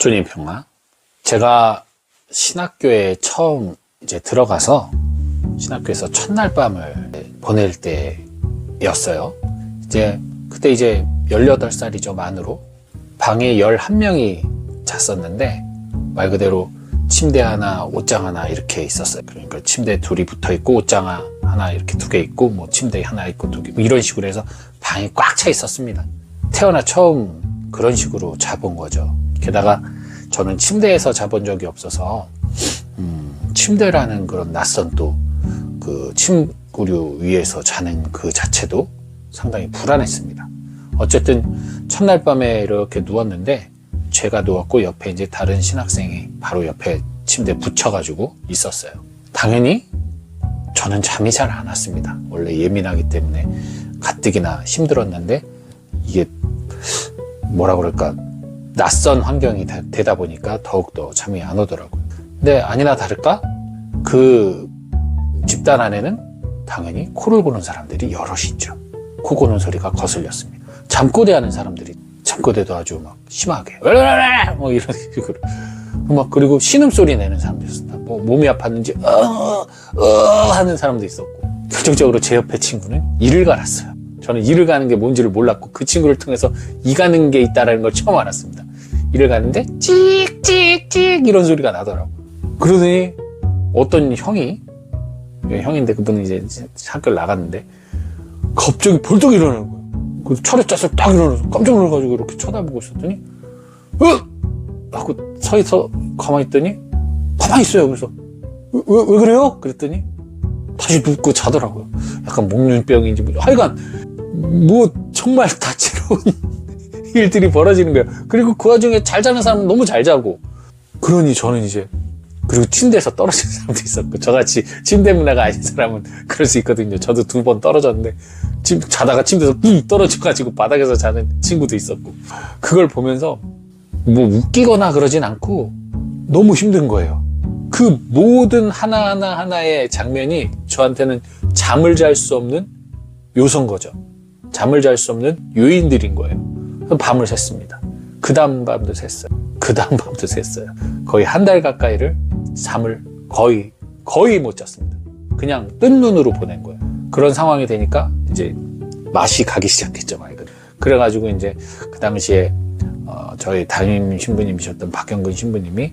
주님 평화. 제가 신학교에 처음 이제 들어가서 신학교에서 첫날 밤을 보낼 때였어요. 그때 이제 18살이죠, 만으로. 방에 11명이 잤었는데, 말 그대로 침대 하나, 옷장 하나 이렇게 있었어요. 그러니까 침대 둘이 붙어 있고, 옷장 하나 이렇게 2개 있고, 뭐 침대 하나 있고 2개, 뭐 이런 식으로 해서 방이 꽉 차 있었습니다. 태어나 처음 그런 식으로 자본 거죠. 게다가 저는 침대에서 자본 적이 없어서, 침대라는 그런 낯선 또 그 침구류 위에서 자는 그 자체도 상당히 불안했습니다. 어쨌든 첫날 밤에 이렇게 누웠는데, 제가 누웠고 옆에 이제 다른 신학생이 바로 옆에 침대에 붙여가지고 있었어요. 당연히 저는 잠이 잘 안 왔습니다. 원래 예민하기 때문에 가뜩이나 힘들었는데, 이게 뭐라 그럴까, 낯선 환경이 되다 보니까 더욱더 잠이 안 오더라고요. 근데 아니나 다를까 그 집단 안에는 당연히 코를 고는 사람들이 여럿이 있죠. 코 고는 소리가 거슬렸습니다. 잠꼬대하는 사람들이, 잠꼬대도 아주 막 심하게 뭐 이런 식으로 막, 그리고 신음소리 내는 사람도 있었다. 뭐 몸이 아팠는지 하는 사람도 있었고, 결정적으로 제 옆에 친구는 이를 갈았어요. 저는 이를 가는 게 뭔지를 몰랐고, 그 친구를 통해서 이 가는 게 있다는 걸 처음 알았습니다. 이를 가는데 찍찍찍 이런 소리가 나더라고. 그러더니 어떤 형인데 그분은 이제 학교를 나갔는데 갑자기 벌떡 일어나는 거예요. 그 차렷자세로 딱 일어나서 깜짝 놀라가지고 이렇게 쳐다보고 있었더니 하고 서서 가만히 있더니 가만히 있어요. 그래서 왜 그래요? 그랬더니 다시 눕고 자더라고요. 약간 목련병인지 뭐, 하여간 뭐 정말 다채로운 일들이 벌어지는 거예요. 그리고 그 와중에 잘 자는 사람은 너무 잘 자고, 그러니 저는 이제, 그리고 침대에서 떨어지는 사람도 있었고, 저같이 침대 문화가 아닌 사람은 그럴 수 있거든요. 저도 2번 떨어졌는데, 자다가 침대에서 뿡 떨어져가지고 바닥에서 자는 친구도 있었고, 그걸 보면서 뭐 웃기거나 그러진 않고 너무 힘든 거예요. 그 모든 하나의 장면이 저한테는 잠을 잘 수 없는 요소인 거죠. 잠을 잘 수 없는 요인들인 거예요. 밤을 샜습니다. 그 다음 밤도 샜어요. 그 다음 밤도 샜어요. 거의 1달 가까이를 잠을 거의 못 잤습니다. 그냥 뜬 눈으로 보낸 거예요. 그런 상황이 되니까 이제 맛이 가기 시작했죠, 말 그대로. 그래가지고 이제 그 당시에 저희 담임 신부님이셨던 박경근 신부님이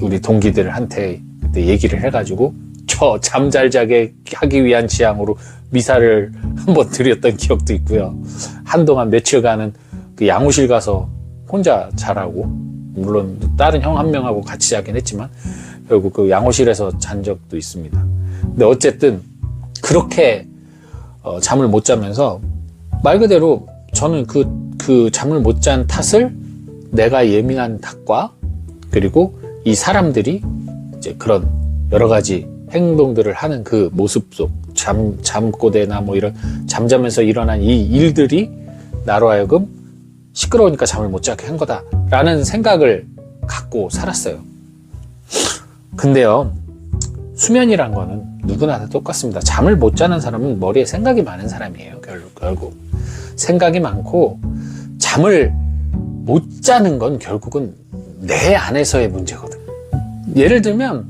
우리 동기들한테 그때 얘기를 해가지고 저 잠 잘 자게 하기 위한 지향으로 미사를 한번 드렸던 기억도 있고요. 한동안 며칠간은 그 양호실 가서 혼자 자라고, 물론 다른 형 1명하고 같이 자긴 했지만 결국 그 양호실에서 잔 적도 있습니다. 근데 어쨌든 그렇게 잠을 못 자면서, 말 그대로 저는 그 잠을 못 잔 탓을 내가 예민한 탓과, 그리고 이 사람들이 이제 그런 여러 가지 행동들을 하는 그 모습 속, 잠꼬대나 뭐 이런 잠자면서 일어난 이 일들이 나로 하여금 시끄러우니까 잠을 못 자게 한 거다라는 생각을 갖고 살았어요. 근데요, 수면이란 거는 누구나 다 똑같습니다. 잠을 못 자는 사람은 머리에 생각이 많은 사람이에요. 결국 생각이 많고, 잠을 못 자는 건 결국은 내 안에서의 문제거든. 예를 들면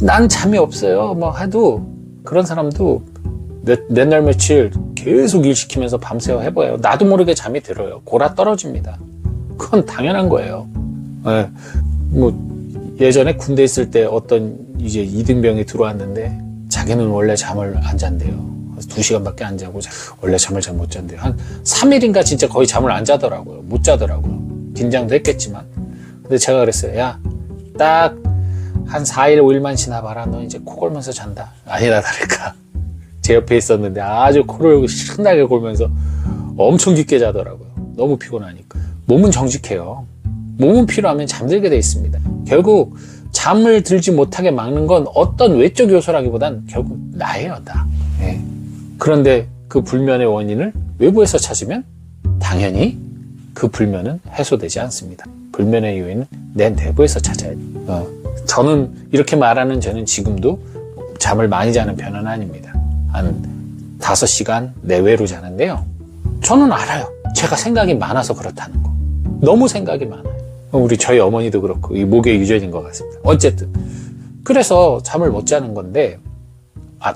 난 잠이 없어요 뭐 해도, 그런 사람도 몇 날 며칠 계속 일 시키면서 밤새워 해봐요. 나도 모르게 잠이 들어요. 골아 떨어집니다. 그건 당연한 거예요. 네. 뭐 예전에 군대 있을 때 어떤 이제 이등병이 들어왔는데, 자기는 원래 잠을 안 잔대요. 2시간밖에 안 자고 원래 잠을 잘 못 잔대요. 한 3일인가 진짜 거의 잠을 안 자더라고요. 못 자더라고요. 긴장도 했겠지만. 근데 제가 그랬어요. 야, 딱 한 4일 5일만 지나봐라. 너 이제 코 골면서 잔다. 아니나 다를까, 제 옆에 있었는데 아주 코를 신나게 골면서 엄청 깊게 자더라고요. 너무 피곤하니까. 몸은 정직해요. 몸은 필요하면 잠들게 돼 있습니다. 결국 잠을 들지 못하게 막는 건 어떤 외적 요소라기보단 결국 나예요, 나. 네. 그런데 그 불면의 원인을 외부에서 찾으면 당연히 그 불면은 해소되지 않습니다. 불면의 요인은 내 내부에서 찾아야 돼요. 저는 이렇게 말하는 저는 지금도 잠을 많이 자는 편은 아닙니다. 한 5시간 내외로 자는데요. 저는 알아요. 제가 생각이 많아서 그렇다는 거. 너무 생각이 많아요. 우리 저희 어머니도 그렇고 이 목의 유전인 것 같습니다. 어쨌든 그래서 잠을 못 자는 건데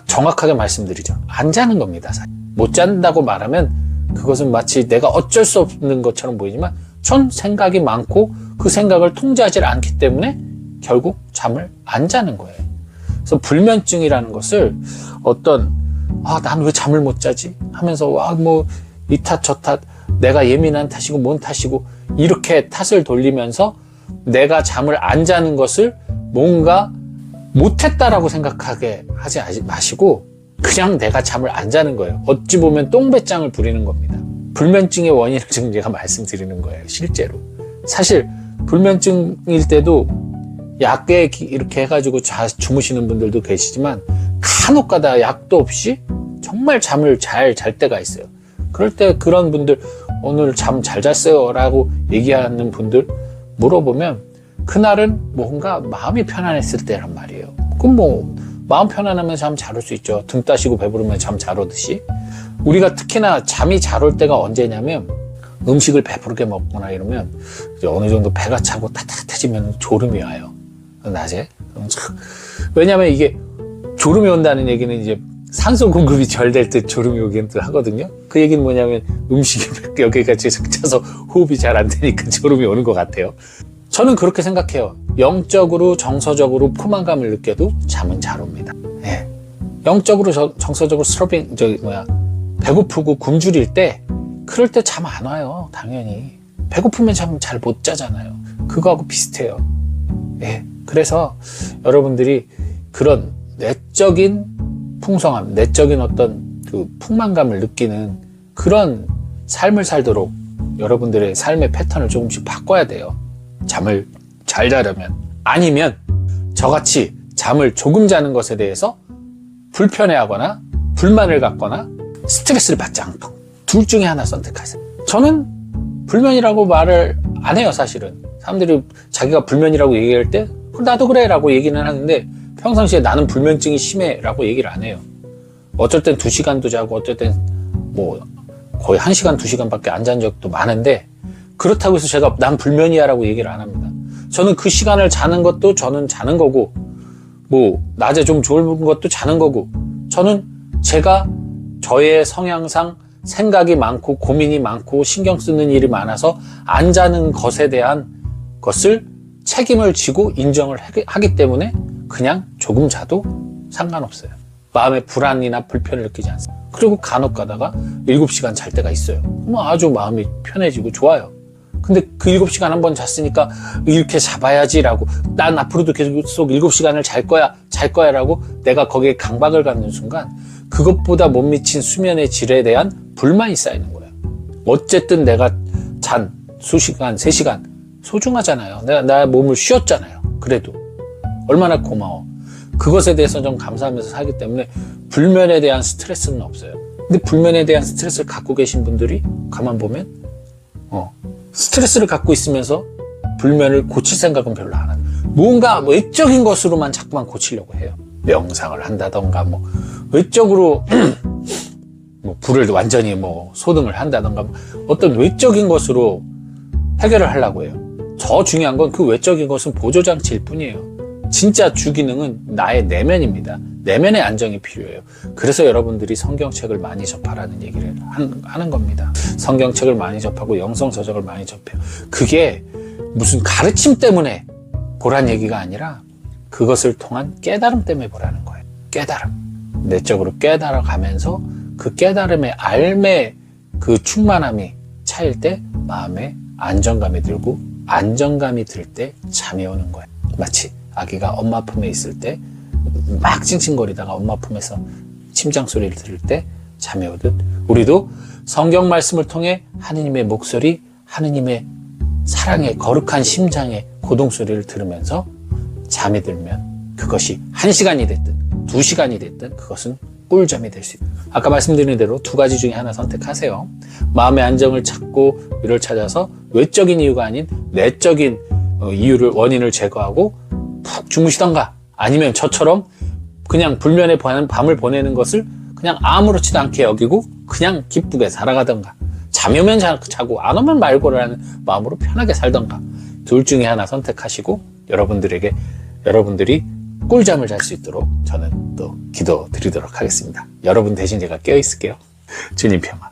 정확하게 말씀드리죠. 안 자는 겁니다. 사실. 못 잔다고 말하면 그것은 마치 내가 어쩔 수 없는 것처럼 보이지만 전 생각이 많고 그 생각을 통제하지 않기 때문에 결국 잠을 안 자는 거예요. 그래서 불면증이라는 것을 난 왜 잠을 못 자지? 하면서 이 탓 저 탓 내가 예민한 탓이고 뭔 탓이고 이렇게 탓을 돌리면서 내가 잠을 안 자는 것을 뭔가 못했다라고 생각하게 하지 마시고 그냥 내가 잠을 안 자는 거예요. 어찌 보면 똥배짱을 부리는 겁니다. 불면증의 원인을 지금 제가 말씀드리는 거예요. 실제로. 사실 불면증일 때도 약에 이렇게 해가지고 주무시는 분들도 계시지만 간혹 가다 약도 없이 정말 잠을 잘 잘 때가 있어요. 그럴 때 그런 분들 오늘 잠 잘 잤어요 라고 얘기하는 분들 물어보면 그날은 뭔가 마음이 편안했을 때란 말이에요. 그럼 마음 편안하면 잠 잘 올 수 있죠. 등 따시고 배부르면 잠 잘 오듯이. 우리가 특히나 잠이 잘 올 때가 언제냐면 음식을 배부르게 먹거나 이러면 이제 어느 정도 배가 차고 따뜻해지면 졸음이 와요. 낮에. 왜냐면 이게 졸음이 온다는 얘기는 이제 산소 공급이 절 될 때 졸음이 오긴 또 하거든요. 그 얘기는 뭐냐면 음식이 여기까지 차서 호흡이 잘 안 되니까 졸음이 오는 것 같아요. 저는 그렇게 생각해요. 영적으로 정서적으로 포만감을 느껴도 잠은 잘 옵니다. 예. 영적으로 정서적으로 배고프고 굶주릴 때 그럴 때 잠 안 와요. 당연히 배고프면 잠 잘 못 자잖아요. 그거하고 비슷해요. 예. 그래서 여러분들이 그런 내적인 풍성함, 내적인 어떤 그 풍만감을 느끼는 그런 삶을 살도록 여러분들의 삶의 패턴을 조금씩 바꿔야 돼요. 잠을 잘 자려면. 아니면 저같이 잠을 조금 자는 것에 대해서 불편해하거나 불만을 갖거나 스트레스를 받지 않도록 둘 중에 하나 선택하세요. 저는 불면이라고 말을 안 해요. 사실은 사람들이 자기가 불면이라고 얘기할 때 나도 그래 라고 얘기는 하는데 평상시에 나는 불면증이 심해 라고 얘기를 안 해요. 어쩔 땐 2시간도 자고 어쩔 땐 거의 1시간 2시간밖에 안 잔 적도 많은데 그렇다고 해서 제가 난 불면이야 라고 얘기를 안 합니다. 저는 그 시간을 자는 것도 저는 자는 거고 낮에 좀 좋은 것도 자는 거고 저는 제가 저의 성향상 생각이 많고 고민이 많고 신경 쓰는 일이 많아서 안 자는 것에 대한 것을 책임을 지고 인정을 하기 때문에 그냥 조금 자도 상관없어요. 마음에 불안이나 불편을 느끼지 않습니다. 그리고 간혹 가다가 7시간 잘 때가 있어요. 아주 마음이 편해지고 좋아요. 근데 그 7시간 한번 잤으니까 이렇게 잡아야지라고 난 앞으로도 계속 7시간을 잘 거야 라고 내가 거기에 강박을 갖는 순간 그것보다 못 미친 수면의 질에 대한 불만이 쌓이는 거예요. 어쨌든 내가 잔 수시간, 3시간 소중하잖아요. 내가 나의 몸을 쉬었잖아요. 그래도 얼마나 고마워. 그것에 대해서 좀 감사하면서 살기 때문에 불면에 대한 스트레스는 없어요. 근데 불면에 대한 스트레스를 갖고 계신 분들이 가만 보면 스트레스를 갖고 있으면서 불면을 고칠 생각은 별로 안 하는. 뭔가 외적인 것으로만 자꾸만 고치려고 해요. 명상을 한다던가 외적으로 불을 완전히 소등을 한다던가 어떤 외적인 것으로 해결을 하려고 해요. 더 중요한 건 그 외적인 것은 보조장치일 뿐이에요. 진짜 주기능은 나의 내면입니다. 내면의 안정이 필요해요. 그래서 여러분들이 성경책을 많이 접하라는 얘기를 하는 겁니다. 성경책을 많이 접하고 영성서적을 많이 접해요. 그게 무슨 가르침 때문에 보란 얘기가 아니라 그것을 통한 깨달음 때문에 보라는 거예요. 깨달음. 내적으로 깨달아가면서 그 깨달음의 알매 그 충만함이 차일 때 마음에 안정감이 들고 안정감이 들 때 잠이 오는 거예요. 마치 아기가 엄마 품에 있을 때 막 찡찡거리다가 엄마 품에서 심장 소리를 들을 때 잠이 오듯 우리도 성경 말씀을 통해 하느님의 목소리, 하느님의 사랑의 거룩한 심장의 고동 소리를 들으면서 잠이 들면 그것이 1시간이 됐든 2시간이 됐든 그것은 꿀잠이 될 수 있다. 아까 말씀드린 대로 2가지 중에 하나 선택하세요. 마음의 안정을 찾고 위를 찾아서 외적인 이유가 아닌 내적인 원인을 제거하고 푹 주무시던가 아니면 저처럼 그냥 불면의 밤을 보내는 것을 그냥 아무렇지도 않게 여기고 그냥 기쁘게 살아가던가 잠이 오면 자고 안 오면 말고라는 마음으로 편하게 살던가 둘 중에 하나 선택하시고 여러분들이 꿀잠을 잘 수 있도록 저는 또 기도 드리도록 하겠습니다. 여러분 대신 제가 깨어 있을게요. 주님 평안.